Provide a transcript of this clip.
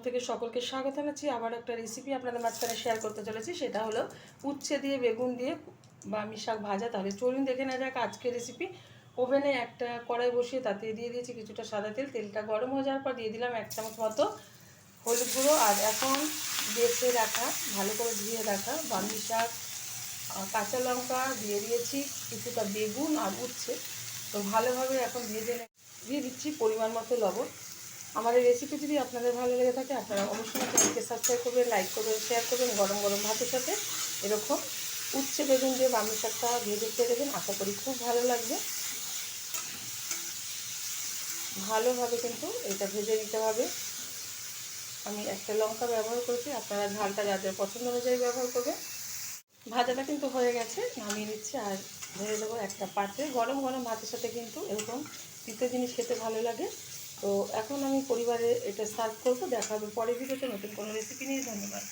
থেকে সকলকে স্বাগত জানাচ্ছি। আবার একটা রেসিপি আপনাদের মাঝখানে শেয়ার করতে চলেছি, সেটা হলো উচ্ছে দিয়ে বেগুন দিয়ে বামি শাক ভাজা। তাহলে চলুন দেখে নেওয়া যাক আজকের রেসিপি। ওভেনে একটা কড়াই বসিয়ে তাতে দিয়ে দিয়েছি কিছুটা সাদা তেল। তেলটা গরম হয়ে যাওয়ার পর দিয়ে দিলাম 1 চামচ মতো হলুদ গুঁড়ো। আর এখন বেছে রাখা, ভালো করে ধুয়ে রাখা বামি শাক, কাঁচা লঙ্কা দিয়ে দিয়েছি, কিছুটা বেগুন আর উচ্ছে। তো ভালোভাবে এখন দিয়ে দিচ্ছি পরিমাণ মতো লবণ। আমার এই রেসিপি যদি আপনাদের ভালো লেগে থাকে, আপনারা অবশ্যই চ্যানেলকে সাবস্ক্রাইব করবেন, লাইক করবেন, শেয়ার করবেন। গরম গরম ভাতের সাথে এরকম উচ্ছে বেগুন দিয়ে বামি শাকটা ভেজে খেয়ে দেবেন, আশা করি খুব ভালো লাগবে। ভালোভাবে কিন্তু এটা ভেজে দিতে হবে। আমি একটা লঙ্কা ব্যবহার করেছি, আপনারা ঝালটা যাদের পছন্দ অনুযায়ী ব্যবহার করবেন। ভাজাটা কিন্তু হয়ে গেছে, নামিয়ে নিচ্ছি আর ঢেলে দেবো একটা পাত্রে। গরম গরম ভাতের সাথে কিন্তু এরকম তিতো জিনিস খেতে ভালো লাগে। তো এখন আমি পরিবারে এটা সার্ভ করবো। দেখা হবে পরের ভিডিওতে নতুন কোনো রেসিপি নিয়ে। ধন্যবাদ।